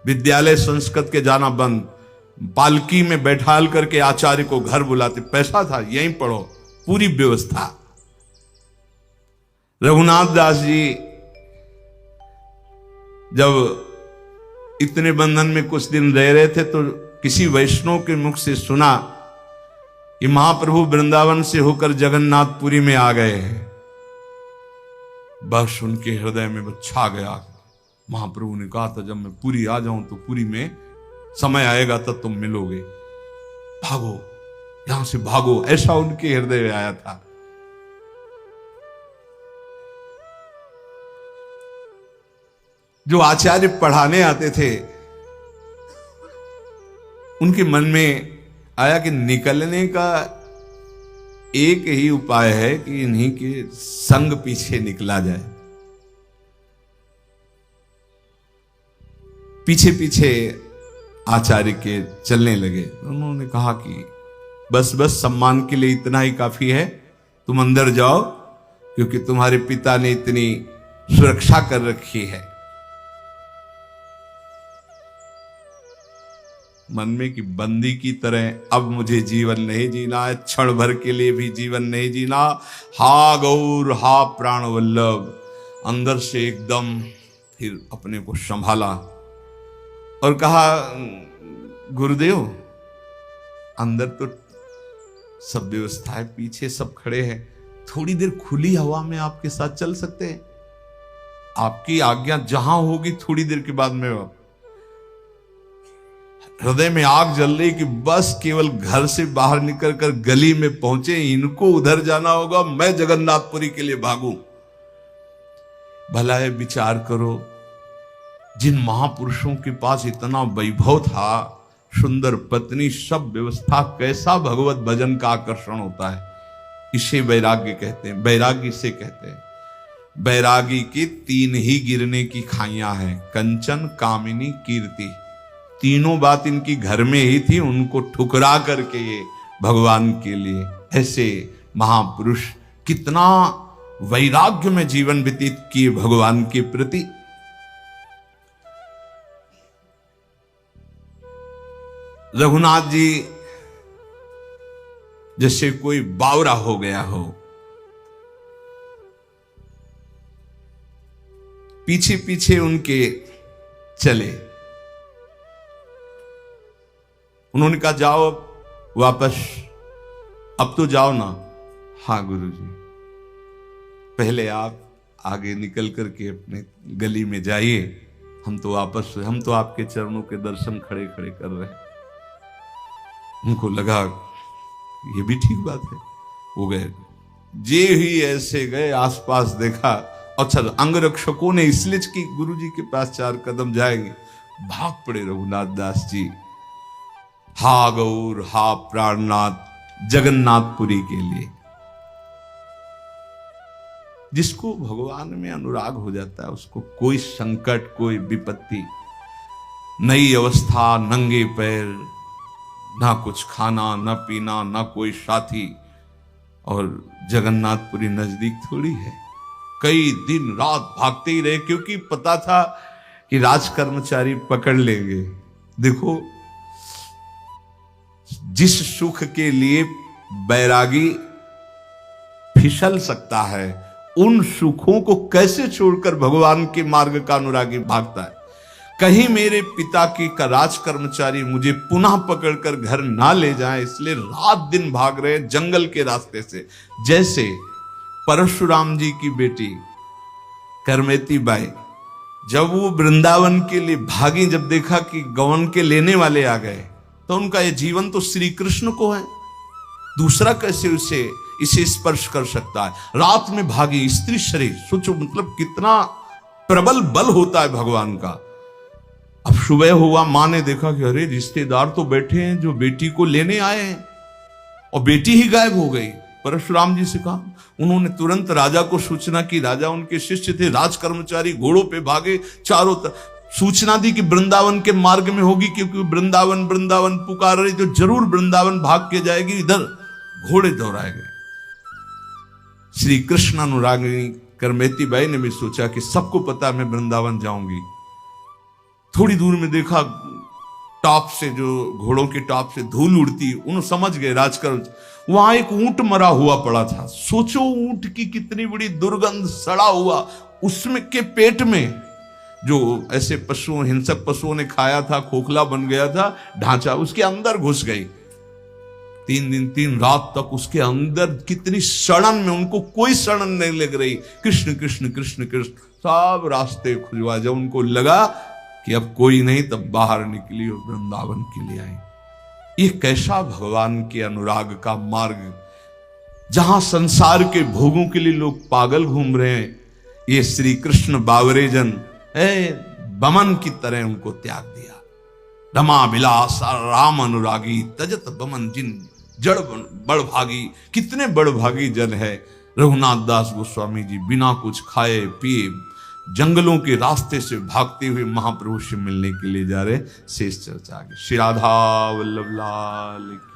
विद्यालय संस्कृत के जाना बंद। पालकी में बैठाल करके आचार्य को घर बुलाते, पैसा था यहीं पढ़ो, पूरी व्यवस्था। रघुनाथ दास जी जब इतने बंधन में कुछ दिन रह रहे थे तो किसी वैष्णव के मुख से सुना कि महाप्रभु वृंदावन से होकर जगन्नाथपुरी में आ गए हैं। बस उनके हृदय में छा गया। महाप्रभु ने कहा था जब मैं पुरी आ जाऊं तो पुरी में समय आएगा तब तुम मिलोगे, भागो यहां से भागो, ऐसा उनके हृदय में आया था। जो आचार्य पढ़ाने आते थे उनके मन में आया कि निकलने का एक ही उपाय है कि इन्हीं के संग पीछे निकला जाए। पीछे पीछे आचार्य के चलने लगे। उन्होंने कहा कि बस बस सम्मान के लिए इतना ही काफी है, तुम अंदर जाओ, क्योंकि तुम्हारे पिता ने इतनी सुरक्षा कर रखी है। मन में कि बंदी की तरह अब मुझे जीवन नहीं जीना है, क्षण भर के लिए भी जीवन नहीं जीना। हा गौर हा प्राण वल्लभ। अंदर से एकदम फिर अपने को संभाला और कहा गुरुदेव अंदर तो सब व्यवस्था है, पीछे सब खड़े हैं, थोड़ी देर खुली हवा में आपके साथ चल सकते हैं? आपकी आज्ञा जहां होगी थोड़ी देर के बाद में। हृदय में आग जल रही कि बस केवल घर से बाहर निकल कर गली में पहुंचे, इनको उधर जाना होगा, मैं जगन्नाथपुरी के लिए भागूं। भला है विचार करो, जिन महापुरुषों के पास इतना वैभव था, सुंदर पत्नी, सब व्यवस्था, कैसा भगवत भजन का आकर्षण होता है। इसे वैराग्य कहते हैं, वैराग्य इसे कहते हैं। वैरागी की 3 ही गिरने की खाइयां हैं, कंचन, कामिनी, कीर्ति। तीनों बात इनकी घर में ही थी, उनको ठुकरा करके ये भगवान के लिए। ऐसे महापुरुष कितना वैराग्य में जीवन व्यतीत किए भगवान के प्रति। रघुनाथ जी जैसे कोई बावरा हो गया हो, पीछे पीछे उनके चले। उन्होंने कहा जाओ वापस, अब तो जाओ ना। हाँ गुरुजी, पहले आप आगे निकल करके अपने गली में जाइए, हम तो आपके चरणों के दर्शन खड़े खड़े कर रहे हैं। उनको लगा ये भी ठीक बात है, वो गए। जे ही ऐसे गए, आसपास देखा, अच्छा अंगरक्षकों ने इसलिए कि गुरुजी के पास 4 कदम जाएंगे, भाग पड़े रघुनाथ दास जी। हा गौर, हा प्राणनाथ, जगन्नाथपुरी के लिए। जिसको भगवान में अनुराग हो जाता है, उसको कोई संकट, कोई विपत्ति, नई अवस्था, नंगे पैर, ना कुछ खाना, ना पीना, ना कोई साथी, और जगन्नाथपुरी नजदीक थोड़ी है। कई दिन रात भागते ही रहे, क्योंकि पता था कि राज कर्मचारी पकड़ लेंगे। देखो, जिस सुख के लिए बैरागी फिसल सकता है, उन सुखों को कैसे छोड़कर भगवान के मार्ग का अनुरागी भागता है। कहीं मेरे पिता की का राज कर्मचारी मुझे पुनः पकड़कर घर ना ले जाए, इसलिए रात दिन भाग रहे जंगल के रास्ते से। जैसे परशुराम जी की बेटी करमेती बाई, जब वो वृंदावन के लिए भागी, जब देखा कि गवन के लेने वाले आ गए, तो उनका ये जीवन तो श्री कृष्ण को है, दूसरा कैसे इसे स्पर्श कर सकता है। रात में भागी, स्त्री शरीर, सोचो मतलब कितना प्रबल बल होता है भगवान का। अब सुबह हुआ, मां ने देखा कि अरे रिश्तेदार तो बैठे हैं जो बेटी को लेने आए हैं, और बेटी ही गायब हो गई। परशुराम जी से कहा, उन्होंने तुरंत राजा को सूचना की। राजा उनके शिष्य थे, राज कर्मचारी घोड़ों पे भागे, चारों तरफ सूचना दी कि वृंदावन के मार्ग में होगी, क्योंकि वृंदावन वृंदावन पुकार रही, तो जरूर वृंदावन भाग के जाएगी। इधर घोड़े दौड़ाए गए। श्री कृष्ण अनुरागिनी करमेती बाई ने भी सोचा कि सबको पता मैं वृंदावन जाऊंगी। थोड़ी दूर में देखा, टॉप से, जो घोड़ों के टॉप से धूल उड़ती, उन्होंने समझ गए राजकर। वहां एक ऊंट मरा हुआ पड़ा था। सोचो ऊंट की कितनी बड़ी दुर्गंध, सड़ा हुआ, उसमें के पेट में जो ऐसे पशुओं, हिंसक पशुओं ने खाया था, खोखला बन गया था ढांचा, उसके अंदर घुस गई। 3 दिन 3 रात तक उसके अंदर कितनी सड़न में, उनको कोई सड़न नहीं लग रही। कृष्ण कृष्ण कृष्ण कृष्ण, सब रास्ते खुलवा। जब उनको लगा कि अब कोई नहीं, तब बाहर निकली और वृंदावन के लिए आई। ये कैसा भगवान के अनुराग का मार्ग, जहां संसार के भोगों के लिए लोग पागल घूम रहे हैं, ये श्री कृष्ण बावरे जन बमन की तरह उनको त्याग दिया। रमा बिलास राम अनुरागी, तजत बमन जिन जड़ बड़ भागी। कितने बड़ भागी जन है। रघुनाथ दास गोस्वामी जी बिना कुछ खाए पिए जंगलों के रास्ते से भागते हुए महाप्रभु से मिलने के लिए जा रहे। शेष चर्चा आगे। श्री राधा वल्लभ लाल की।